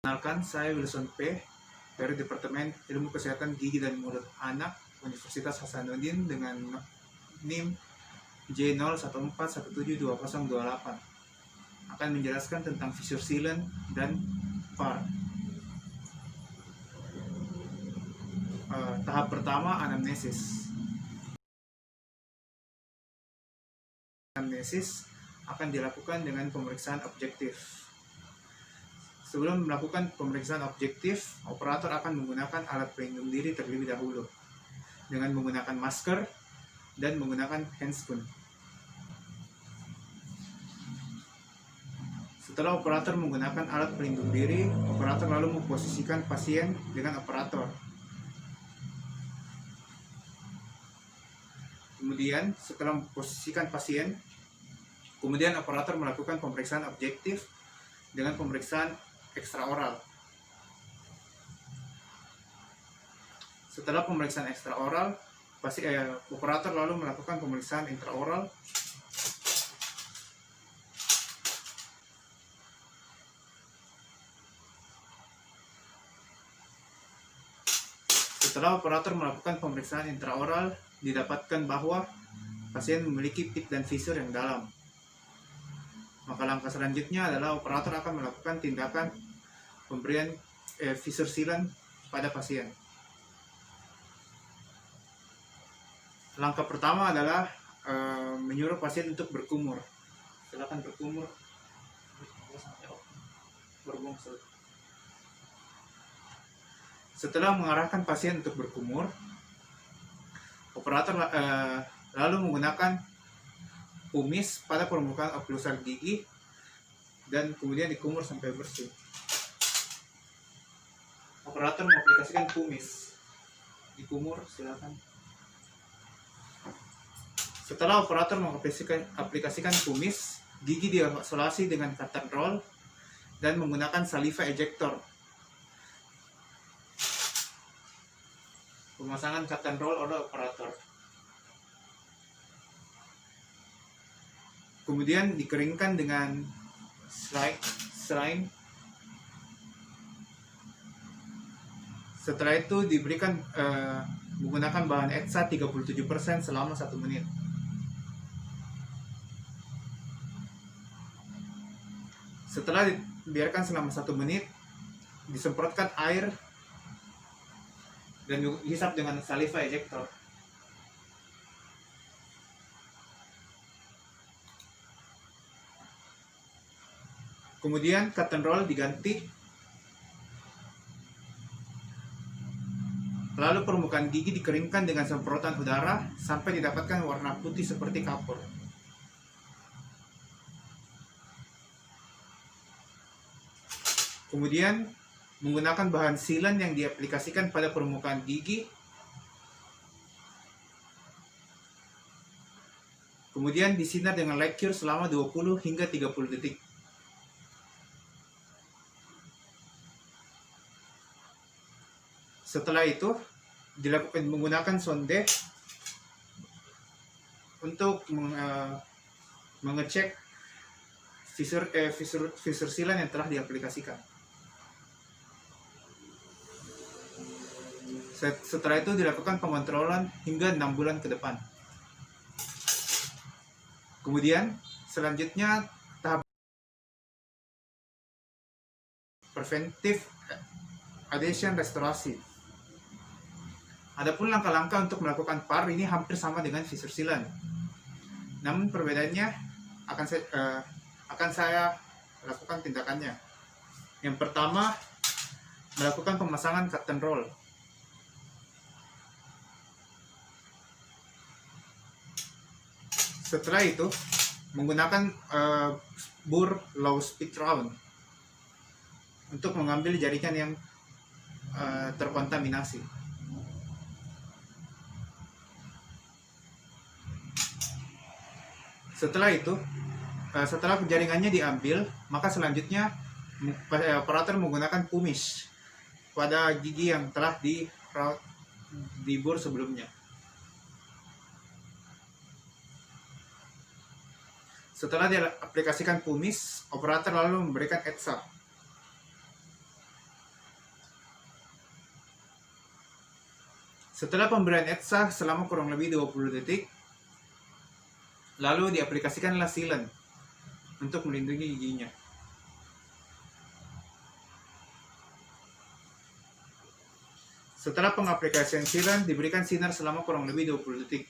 Perkenalkan, saya Wilson P. dari Departemen Ilmu Kesehatan Gigi dan Mulut Anak Universitas Hasanuddin dengan NIM J01417208 akan menjelaskan tentang fissure sealant dan PAR. Tahap pertama, anamnesis. Anamnesis akan dilakukan dengan pemeriksaan objektif. Sebelum melakukan pemeriksaan objektif, operator akan menggunakan alat pelindung diri terlebih dahulu dengan menggunakan masker dan menggunakan handscoon. Setelah operator menggunakan alat pelindung diri, operator lalu memposisikan pasien dengan operator. Kemudian, setelah memposisikan pasien, kemudian operator melakukan pemeriksaan objektif dengan pemeriksaan ekstraoral. Setelah pemeriksaan ekstraoral, operator lalu melakukan pemeriksaan intraoral. Setelah operator melakukan pemeriksaan intraoral, didapatkan bahwa pasien memiliki pit dan fissure yang dalam. Maka langkah selanjutnya adalah operator akan melakukan tindakan pemberian fissure sealant pada pasien. Langkah pertama adalah menyuruh pasien untuk berkumur. Silakan berkumur. Setelah mengarahkan pasien untuk berkumur, operator lalu menggunakan kumis pada permukaan oklusal gigi dan kemudian dikumur sampai bersih. Operator mengaplikasikan kumis, dikumur, silakan. Setelah operator mengaplikasikan kumis, gigi diisolasi dengan cotton roll dan menggunakan saliva ejector. Pemasangan cotton roll oleh operator. Kemudian dikeringkan dengan slime. Setelah itu diberikan menggunakan bahan ETSA 37% selama 1 menit. Setelah dibiarkan selama 1 menit, disemprotkan air dan dihisap dengan saliva ejector. Kemudian cotton roll diganti. Lalu permukaan gigi dikeringkan dengan semprotan udara sampai didapatkan warna putih seperti kapur. Kemudian menggunakan bahan sealant yang diaplikasikan pada permukaan gigi. Kemudian disinar dengan light cure selama 20 hingga 30 detik. Setelah itu dilakukan menggunakan sonde untuk mengecek fissure sealant yang telah diaplikasikan. Setelah itu dilakukan pengontrolan hingga 6 bulan ke depan. Kemudian selanjutnya tahap preventive adhesion restorasi. Adapun langkah-langkah untuk melakukan PAR ini hampir sama dengan fissure sealant. Namun perbedaannya akan saya lakukan tindakannya. Yang pertama, melakukan pemasangan cotton roll. Setelah itu, menggunakan bur low speed round untuk mengambil jaringan yang terkontaminasi. Setelah itu, setelah jaringannya diambil, maka selanjutnya operator menggunakan kumis pada gigi yang telah dibur sebelumnya. Setelah diaplikasikan kumis, operator lalu memberikan ETSA. Setelah pemberian ETSA selama kurang lebih 20 detik, lalu diaplikasikanlah sealant untuk melindungi giginya. Setelah pengaplikasian sealant, diberikan sinar selama kurang lebih 20 detik.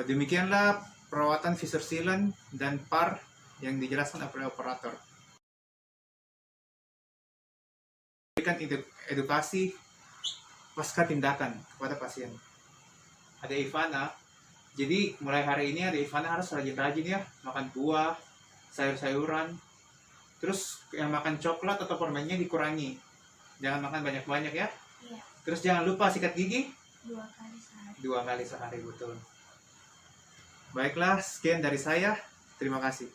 Demikianlah perawatan visor sealant dan PAR yang dijelaskan oleh operator. Berikan edukasi pasca tindakan kepada pasien. Ada Ivana, jadi mulai hari ini ada Ivana harus rajin-rajin ya, makan buah, sayur-sayuran. Terus yang makan coklat atau permennya dikurangi. Jangan makan banyak-banyak ya. Iya. Terus jangan lupa sikat gigi 2 kali sehari. 2 kali sehari, betul. Baiklah, sekian dari saya. Terima kasih.